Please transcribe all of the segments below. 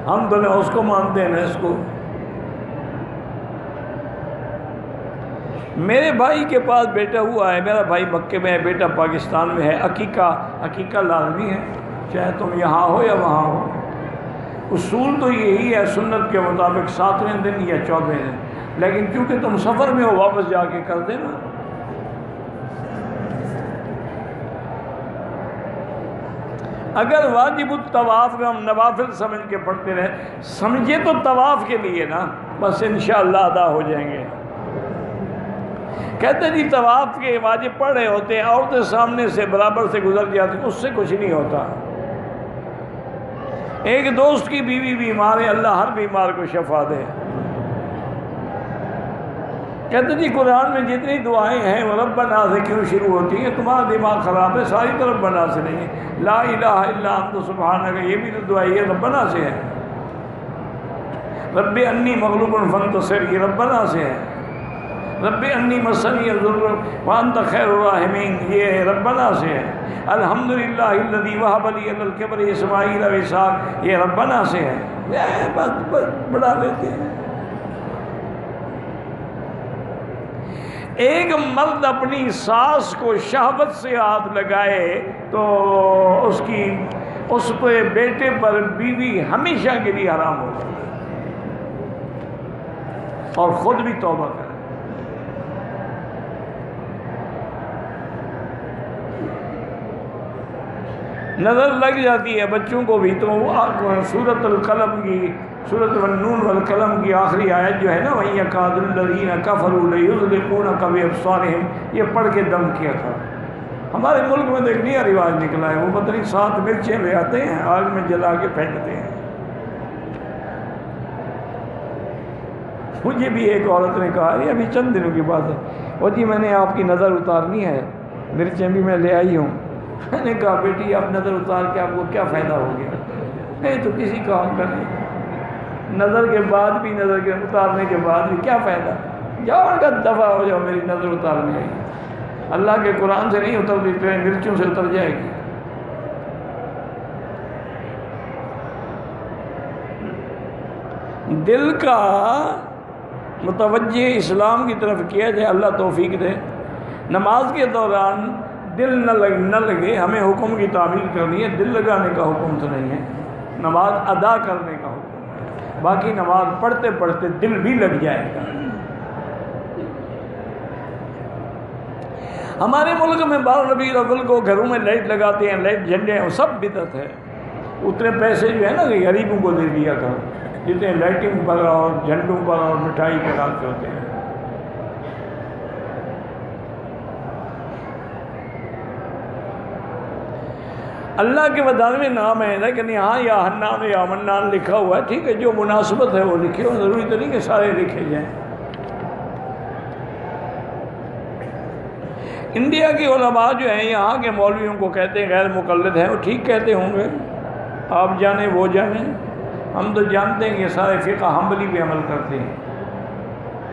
ہم تو نہ اس کو مانتے ہیں نہ اس کو۔ میرے بھائی کے پاس بیٹا ہوا ہے، میرا بھائی مکے میں ہے، بیٹا پاکستان میں ہے، عقیقہ لازمی ہے، چاہے تم یہاں ہو یا وہاں ہو۔ اصول تو یہی ہے سنت کے مطابق 7ویں دن یا 14ویں دن، لیکن چونکہ تم سفر میں ہو واپس جا کے کر دینا۔ اگر واجب الطواف میں ہم نوافل سمجھ کے پڑھتے رہے، سمجھے تو طواف کے لیے نا، بس انشاءاللہ ادا ہو جائیں گے۔ کہتے جی طواف کے واجب پڑھ رہے ہوتے ہیں، عورتیں سامنے سے برابر سے گزر جاتی، اس سے کچھ نہیں ہوتا۔ ایک دوست کی بیوی بیمار ہے، اللہ ہر بیمار کو شفا دے۔ کہتے جی قرآن میں جتنی دعائیں ہیں وہ ربنا سے کیوں شروع ہوتی ہیں؟ تمہارا دماغ خراب ہے، ساری تو ربنا سے نہیں ہے۔ لا الہ الا انت سبحانک، یہ بھی تو دعا یہ ربنا سے ہے۔ رب انی مغلوب فانتصر، یہ ربنا سے ہے۔ رب انی مسنی الضر وانت خیر الراحمین، یہ ربنا سے ہے۔ الحمدللہ الذی وہب لی علی الکبر اسماعیل و اسحاق، یہ ربنا سے ہے۔ بس بڑھا لیتے ہیں۔ ایک مرد اپنی ساس کو شہوت سے ہاتھ لگائے تو اس پہ بیٹے پر بیوی ہمیشہ کے لیے حرام ہو جائے، اور خود بھی توبہ کرے۔ نظر لگ جاتی ہے بچوں کو بھی، تو سورۃ القلم کی، سورۃ النون والقلم کی آخری آیت جو ہے نا، وَإِن يَكَادُ الَّذِينَ كَفَرُوا لَيُزْلِقُونَكَ بِأَبْصَارِهِمْ، یہ پڑھ کے دم کیا تھا۔ ہمارے ملک میں تو ایک نیا رواج نکلا ہے، وہ پتہ نہیں 7 مرچیں لے آتے ہیں، آگ میں جلا کے پھینکتے ہیں۔ مجھے بھی ایک عورت نے کہا، یہ ابھی چند دنوں کی بات ہے، وہ جی میں نے آپ کی نظر اتارنی ہے، مرچیں بھی میں لے آئی ہوں۔ میں نے کہا بیٹی آپ نظر اتار کے آپ کو کیا فائدہ ہو گیا؟ نہیں تو کسی کام کا نہیں، نظر کے بعد بھی، نظر کے اتارنے کے بعد بھی کیا فائدہ؟ جاؤ ان کا دفع ہو جاؤ، میری نظر اتارنے آئی۔ اللہ کے قرآن سے نہیں اترتی، تیرے مرچوں سے اتر جائے گی۔ دل کا متوجہ اسلام کی طرف کیا جائے، اللہ توفیق دے۔ نماز کے دوران دل نہ لگے، ہمیں حکم کی تعمیل کرنی ہے، دل لگانے کا حکم تو نہیں ہے، نماز ادا کرنے کا حکم۔ باقی نماز پڑھتے پڑھتے دل بھی لگ جائے گا۔ ہمارے ملک میں 12 ربیع الاول کو گھروں میں لائٹ لگاتے ہیں، لائٹ جھنڈے ہیں، وہ سب بدعت ہے۔ اتنے پیسے جو ہے نا غریبوں کو دے دیا کرو، جتنے لائٹنگ پر اور جھنڈوں پر اور مٹھائی پر خرچ ہوتے ہیں۔ اللہ کے 92 نام ہیں، لیکن یہاں یا حنان یا منان لکھا ہوا ہے، ٹھیک ہے، جو مناسبت ہے وہ لکھے ہو، ضروری تو نہیں کہ سارے لکھے جائیں۔ انڈیا کے علماء جو ہیں یہاں کے مولویوں کو کہتے ہیں غیر مقلد ہیں، وہ ٹھیک کہتے ہوں گے، آپ جانیں وہ جانیں، ہم تو جانتے ہیں کہ سارے فقہ حنبلی پہ عمل کرتے ہیں۔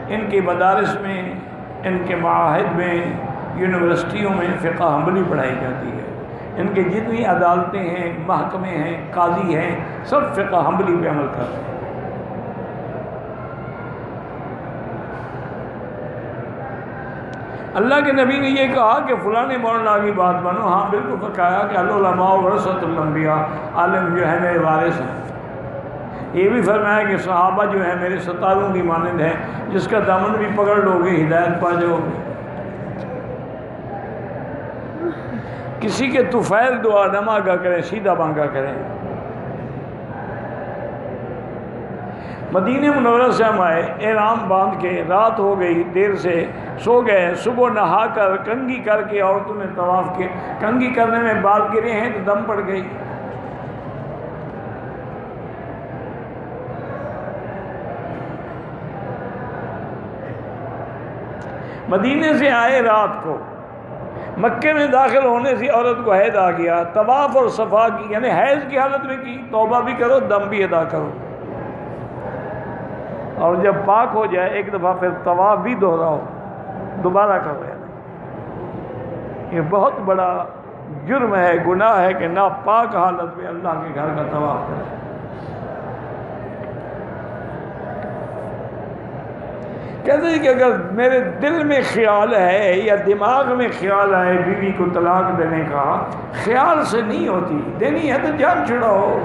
ان کے مدارس میں، ان کے معاہد میں، یونیورسٹیوں میں فقہ حنبلی پڑھائی جاتی ہے۔ ان کے جتنی عدالتیں ہیں، محکمے ہیں، قاضی ہیں، سب فقہ حنبلی پہ عمل کرتے ہیں۔ اللہ کے نبی نے یہ کہا کہ فلاں مولانا کی بات مانو، ہاں بالکل فرمایا کہ العلماء ورثۃ الانبیاء، عالم جو ہے میرے وارث ہیں۔ یہ بھی فرمایا کہ صحابہ جو ہیں میرے ستاروں کی مانند ہیں، جس کا دامن بھی پکڑ لو گے ہدایت پا جاؤ گے۔ کسی کے طفیل دعا نہ مانگا کریں، سیدھا مانگا کریں۔ مدینہ منورہ سے ہم آئے، احرام باندھ کے، رات ہو گئی، دیر سے سو گئے، صبح نہا کر کنگھی کر کے عورتوں نے طواف کے، کنگھی کرنے میں بال گرے ہیں تو دم پڑ گئی۔ مدینے سے آئے رات کو، مکے میں داخل ہونے سے عورت کو حیض آ گیا، طواف اور صفا کی، یعنی حیض کی حالت میں کی، توبہ بھی کرو، دم بھی ادا کرو، اور جب پاک ہو جائے ایک دفعہ پھر طواف بھی دہراؤ، دوبارہ کرو۔ یہ بہت بڑا جرم ہے، گناہ ہے کہ ناپاک حالت میں اللہ کے گھر کا طواف کرے۔ کہتے ہیں کہ اگر میرے دل میں خیال ہے یا دماغ میں خیال آئے بیوی کو طلاق دینے کا، خیال سے نہیں ہوتی، دینی ہے تو جان چھڑاؤ،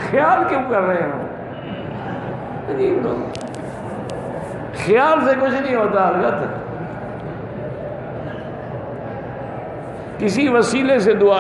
خیال کیوں کر رہے ہو؟ عجیب لوگ، خیال سے کچھ نہیں ہوتا حضرت، کسی وسیلے سے دعا